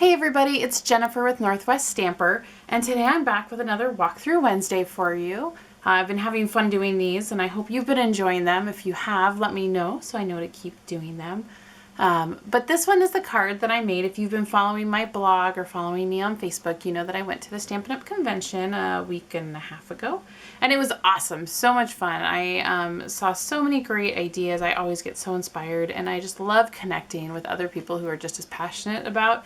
Hey everybody, it's Jennifer with Northwest Stamper, and today I'm back with another Walkthrough Wednesday for you. I've been having fun doing these, and I hope you've been enjoying them. If you have, let me know so I know to keep doing them. But this one is the card that I made. If you've been following my blog or following me on Facebook, you know that I went to the Stampin' Up! Convention a week and a half ago, and it was awesome. So much fun. I saw so many great ideas. I always get so inspired, and I just love connecting with other people who are just as passionate about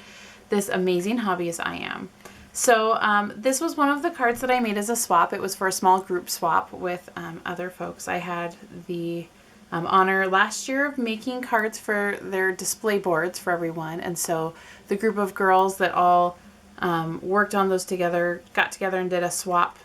this amazing hobby as I am. So this was one of the cards that I made as a swap. It was for a small group swap with other folks. I had the honor last year of making cards for their display boards for everyone, and so the group of girls that all worked on those together got together and did a swap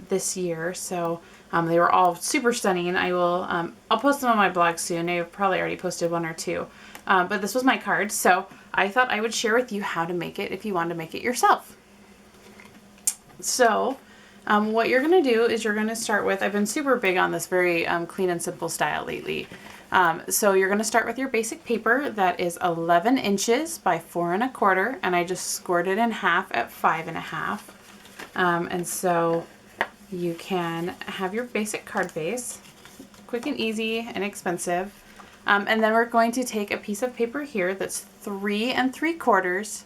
this year. So they were all super stunning. I'll post them on my blog soon. I've probably already posted one or two, but this was my card, so I thought I would share with you how to make it if you want to make it yourself. So what you're going to do is you're going to start with, I've been super big on this very clean and simple style lately. So you're going to start with your basic paper that is 11 inches by 4 1/4, and I just scored it in half at 5 1/2. And so you can have your basic card base, quick and easy and inexpensive. And then we're going to take a piece of paper here that's 3 3/4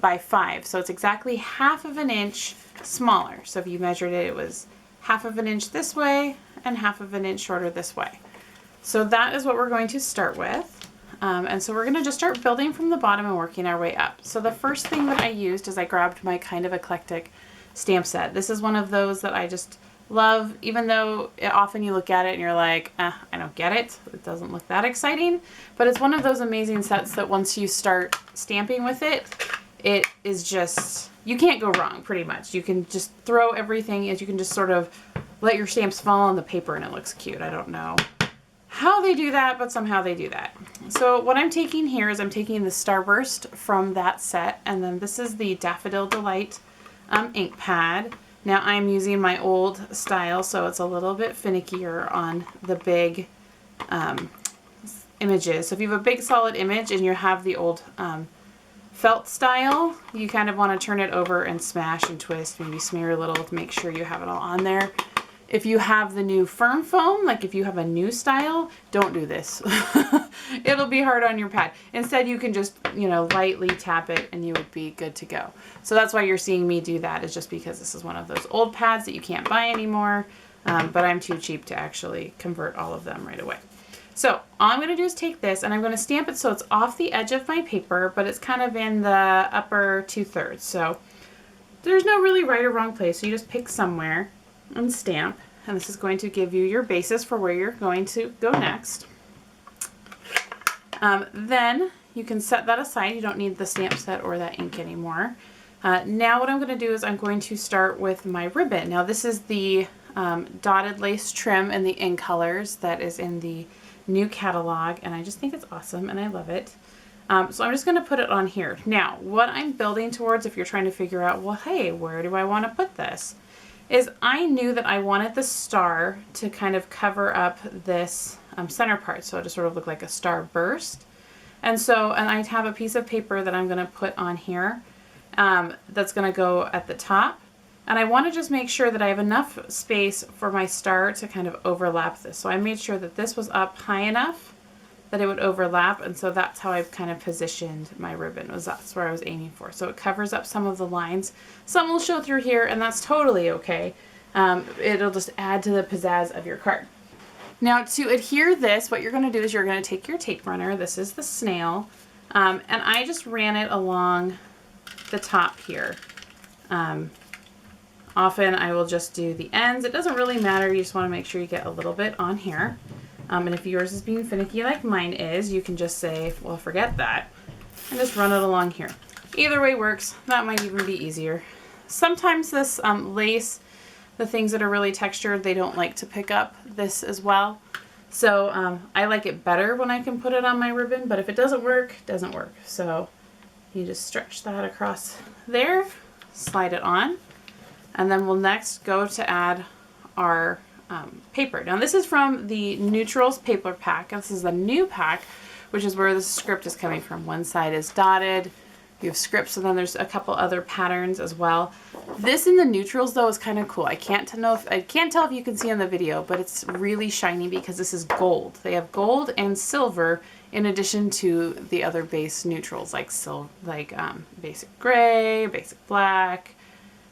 by 5. So it's exactly half of an inch smaller. So if you measured it, it was half of an inch this way and half of an inch shorter this way. So that is what we're going to start with. And so we're going to just start building from the bottom and working our way up. So the first thing that I used is I grabbed my kind of eclectic stamp set. This is one of those that I just love, even though often you look at it and you're like, I don't get it. It doesn't look that exciting. But it's one of those amazing sets that once you start stamping with it, it is just, you can't go wrong pretty much. You can just throw everything as you can just sort of let your stamps fall on the paper and it looks cute. I don't know how they do that, but somehow they do that. So what I'm taking here is I'm taking the Starburst from that set, and then this is the Daffodil Delight ink pad. Now I'm using my old style, so it's a little bit finickier on the big images. So if you have a big solid image and you have the old felt style, you kind of want to turn it over and smash and twist, maybe smear a little to make sure you have it all on there. If you have the new firm foam, like if you have a new style, don't do this. It'll be hard on your pad. Instead, you can just, lightly tap it and you would be good to go. So that's why you're seeing me do that, is just because this is one of those old pads that you can't buy anymore, but I'm too cheap to actually convert all of them right away. So all I'm going to do is take this and I'm going to stamp it so it's off the edge of my paper, but it's kind of in the upper 2/3. So there's no really right or wrong place. So you just pick somewhere and stamp, and this is going to give you your basis for where you're going to go next. Then you can set that aside. You don't need the stamp set or that ink anymore. Now what I'm going to do is I'm going to start with my ribbon. Now this is the dotted lace trim in the In Colors that is in the new catalog, and I just think it's awesome and I love it. So I'm just going to put it on here. Now what I'm building towards, if you're trying to figure out, well, hey, where do I want to put this, is I knew that I wanted the star to kind of cover up this center part, so it just sort of looked like a star burst. And I have a piece of paper that I'm going to put on here that's going to go at the top. And I want to just make sure that I have enough space for my star to kind of overlap this. So I made sure that this was up high enough that it would overlap, and so that's how I've kind of positioned my ribbon. That's where I was aiming for. So it covers up some of the lines. Some will show through here, and that's totally okay. It'll just add to the pizzazz of your card. Now to adhere this, what you're going to do is you're going to take your tape runner. This is the snail, and I just ran it along the top here. Often I will just do the ends. It doesn't really matter. You just want to make sure you get a little bit on here. And if yours is being finicky like mine is, you can just say, well, forget that, and just run it along here. Either way works. That might even be easier. Sometimes this lace, the things that are really textured, they don't like to pick up this as well. So I like it better when I can put it on my ribbon, but if it doesn't work, it doesn't work. So you just stretch that across there, slide it on, and then we'll next go to add our paper. Now this is from the Neutrals paper pack. This is a new pack, which is where the script is coming from. One side is dotted, You have scripts, and then there's a couple other patterns as well. This in the neutrals though is kind of cool. I can't tell if you can see in the video, but it's really shiny because this is gold. They have gold and silver in addition to the other base neutrals like basic gray, basic black,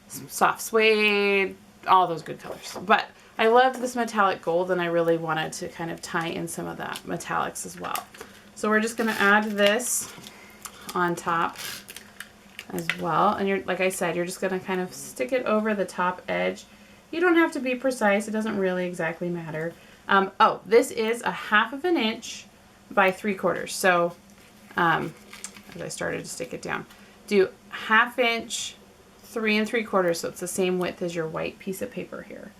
soft suede, all those good colors. But I loved this metallic gold, and I really wanted to kind of tie in some of that metallics as well. So we're just going to add this on top as well. And like I said, you're just going to kind of stick it over the top edge. You don't have to be precise. It doesn't really exactly matter. Oh, this is a 1/2 inch by 3/4. So as I started to stick it down, do 1/2 inch, 3 3/4. So it's the same width as your white piece of paper here.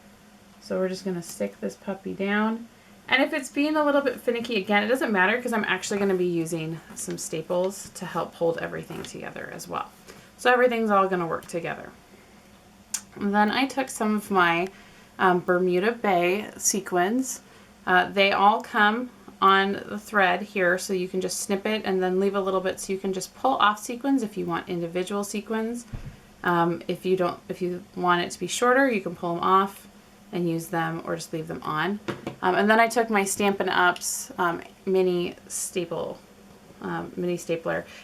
So we're just going to stick this puppy down. And if it's being a little bit finicky, again, it doesn't matter because I'm actually going to be using some staples to help hold everything together as well. So everything's all going to work together. And then I took some of my Bermuda Bay sequins. They all come on the thread here, so you can just snip it and then leave a little bit so you can just pull off sequins if you want individual sequins. If you want it to be shorter, you can pull them off and use them, or just leave them on. And then I took my Stampin' Up's mini stapler.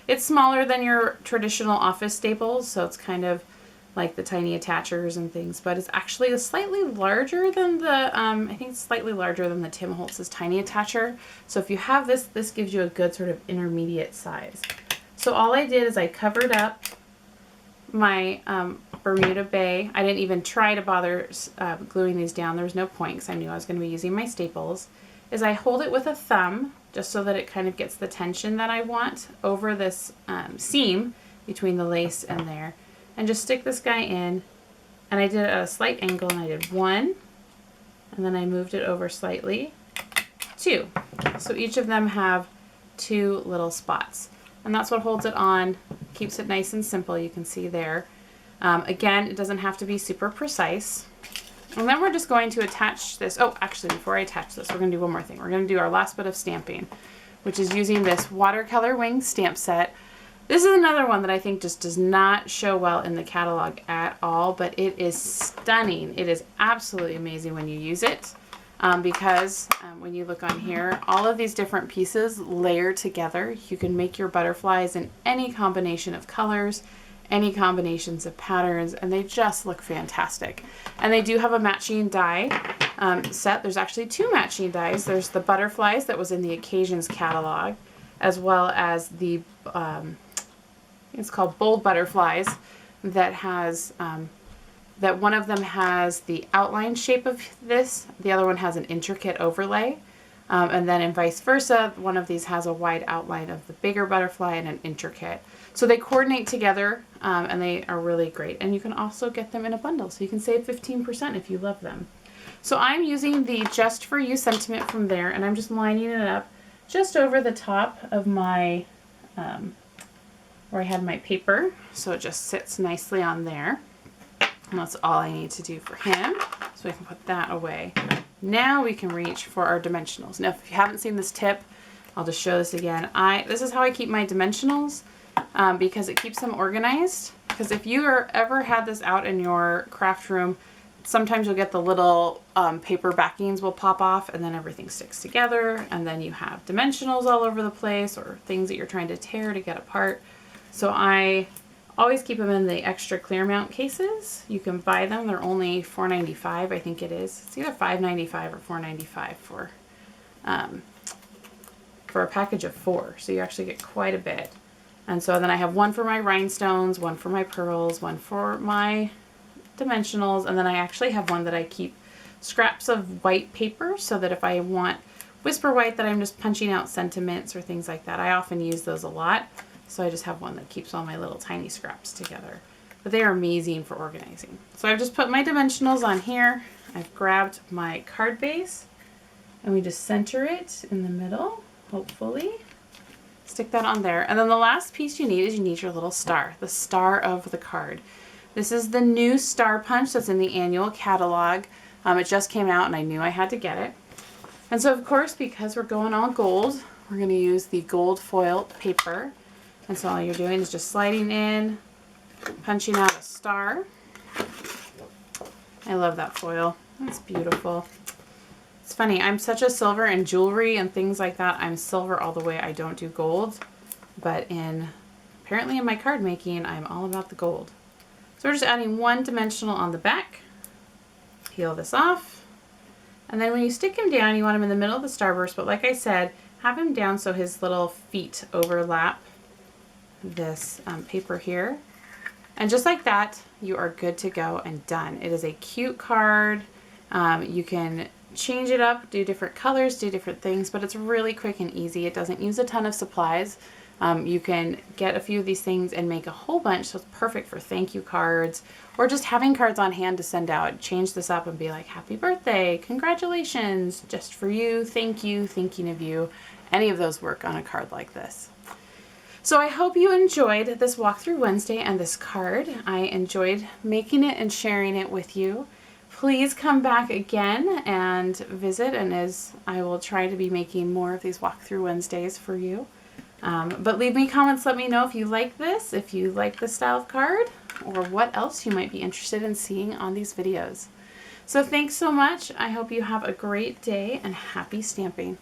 It's smaller than your traditional office staples, so it's kind of like the tiny attachers and things, but it's actually slightly larger than the, I think it's slightly larger than the Tim Holtz's tiny attacher. So if you have this, this gives you a good sort of intermediate size. So all I did is I covered up my Bermuda Bay. I didn't even try to bother gluing these down. There was no point because I knew I was going to be using my staples. Is I hold it with a thumb just so that it kind of gets the tension that I want over this seam between the lace and there. And just stick this guy in. And I did it at a slight angle, and I did 1. And then I moved it over slightly. 2. So each of them have 2 little spots. And that's what holds it on, keeps it nice and simple. You can see there. Again, it doesn't have to be super precise. And then we're just going to attach this. Oh, actually, before I attach this, we're going to do one more thing. We're going to do our last bit of stamping, which is using this watercolor wing stamp set. This is another one that I think just does not show well in the catalog at all, but it is stunning. It is absolutely amazing when you use it. Because when you look on here, all of these different pieces layer together. You can make your butterflies in any combination of colors, any combinations of patterns, and they just look fantastic. And they do have a matching die set. There's actually 2 matching dies. There's the butterflies that was in the Occasions catalog, as well as the, it's called Bold Butterflies, that has that one of them has the outline shape of this, the other one has an intricate overlay, and then in vice versa, one of these has a wide outline of the bigger butterfly and an intricate. So they coordinate together, and they are really great. And you can also get them in a bundle, so you can save 15% if you love them. So I'm using the Just For You sentiment from there, and I'm just lining it up just over the top of my, where I had my paper, so it just sits nicely on there. And that's all I need to do for him. So we can put that away. Now we can reach for our dimensionals. Now, if you haven't seen this tip, I'll just show this again. This is how I keep my dimensionals because it keeps them organized. Because if you ever had this out in your craft room, sometimes you'll get the little paper backings will pop off, and then everything sticks together, and then you have dimensionals all over the place or things that you're trying to tear to get apart. So I always keep them in the extra clear mount cases. You can buy them. They're only $4.95, I think it is. It's either $5.95 or $4.95 for a package of 4. So you actually get quite a bit. And so then I have one for my rhinestones, one for my pearls, one for my dimensionals, and then I actually have one that I keep scraps of white paper so that if I want whisper white that I'm just punching out sentiments or things like that, I often use those a lot. So I just have one that keeps all my little tiny scraps together. But they are amazing for organizing. So I've just put my dimensionals on here. I've grabbed my card base and we just center it in the middle, hopefully. Stick that on there. And then the last piece you need is you need your little star, the star of the card. This is the new star punch that's in the annual catalog. It just came out and I knew I had to get it. And so of course, because we're going all gold, we're going to use the gold foil paper. And so all you're doing is just sliding in, punching out a star. I love that foil. It's beautiful. It's funny, I'm such a silver in jewelry and things like that. I'm silver all the way. I don't do gold. But apparently in my card making, I'm all about the gold. So we're just adding one dimensional on the back. Peel this off. And then when you stick him down, you want him in the middle of the starburst. But like I said, have him down so his little feet overlap this paper here. And just like that, you are good to go and done. It is a cute card. You can change it up, do different colors, do different things, but it's really quick and easy. It doesn't use a ton of supplies. You can get a few of these things and make a whole bunch, so it's perfect for thank you cards or just having cards on hand to send out. Change this up and be like, happy birthday, congratulations, just for you, thank you, thinking of you. Any of those work on a card like this. So I hope you enjoyed this Walkthrough Wednesday and this card. I enjoyed making it and sharing it with you. Please come back again and visit, and as I will try to be making more of these Walkthrough Wednesdays for you. But leave me comments, let me know if you like this, if you like this style of card, or what else you might be interested in seeing on these videos. So thanks so much. I hope you have a great day and happy stamping.